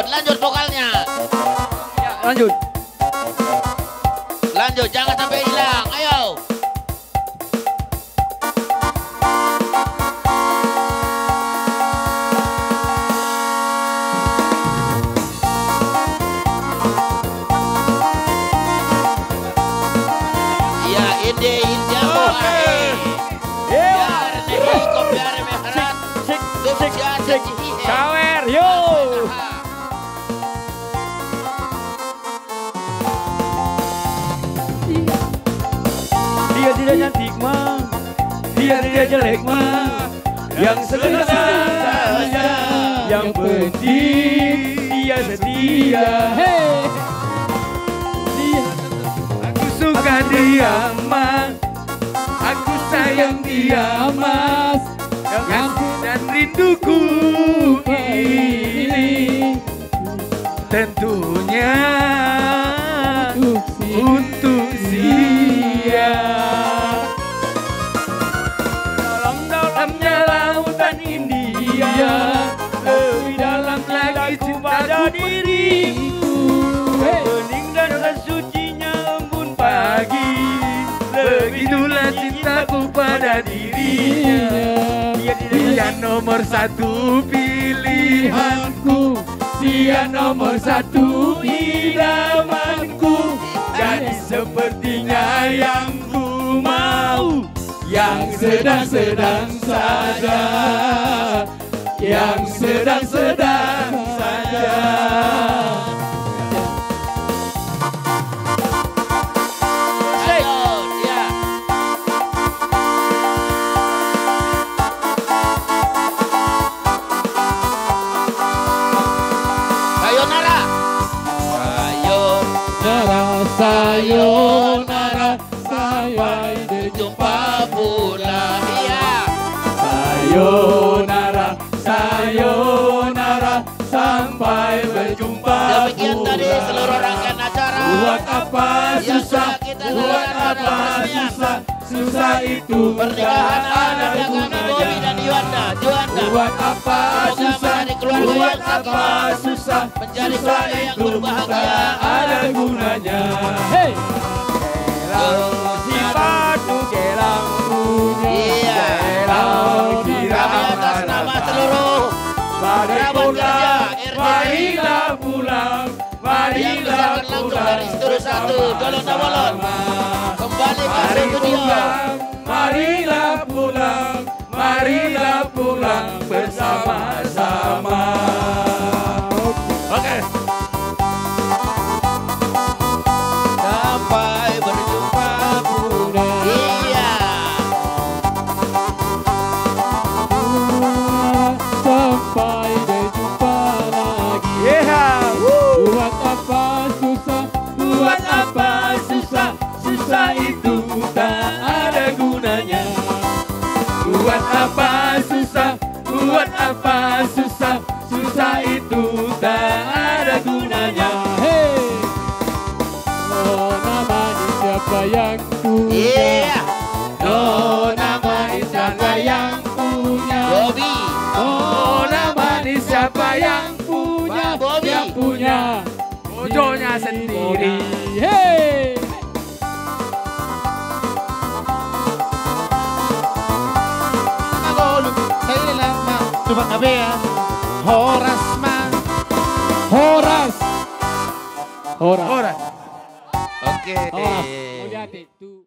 lanjut vokalnya. Ya, lanjut. Lanjut, jangan sampai hilang. Ayo. Ya, ide jago. Biar nih kok biar meharat. Sik. Kawer, yo. Dia tidak cantik mah, dia tidak jelek mah, yang saja, yang penting dia setia. Hey, dia, aku suka dia mah, aku sayang dia mas, dan rinduku ini tentunya untuk dia. Dalam-dalamnya lautan India, lebih dalam lagi pada diriku. Bening dan sucinya embun pagi, begitulah cintaku pada dirinya. Dia nomor satu pilihanku, dia nomor satu idamanku. Jadi sepertinya yang ku mau, yang sedang-sedang saja, yang sedang-sedang saja. Sayonara, sampai berjumpa pula. Iya. Sayonara, sampai berjumpa. Demikian tadi seluruh rangkaian acara. Buat apa susah, buat apa susah, susah itu pernikahan ada kami Bobby dan Juanda. Buat apa susah, buat apa susah, menjadi keluarga yang berbahagia. Ada gunanya. Hey, si padu gelang punya. Iya. Kami atas nama seluruh kerabat kerja marilah pulang, marilah pulang dari Studio 1 Dolon Dabolon kembali ke studio. Marilah pulang, marilah pulang bersama-sama. Oke. Sampai berjumpa pula. Iya. Sampai berjumpa lagi. Buat apa susah, buat apa susah, susah itu tak ada gunanya. Buat apa susah, buat apa susah, susah itu tak ada gunanya. Hey, Nona manis siapa yang punya? Iya. Nona manis siapa yang punya? Bobby. Nona manis siapa yang punya? Bobby. Yang punya bojonya sendiri. Hey. Coba kabeh ya. Horas mah. Horas. Oke. Horas. Hati-hati.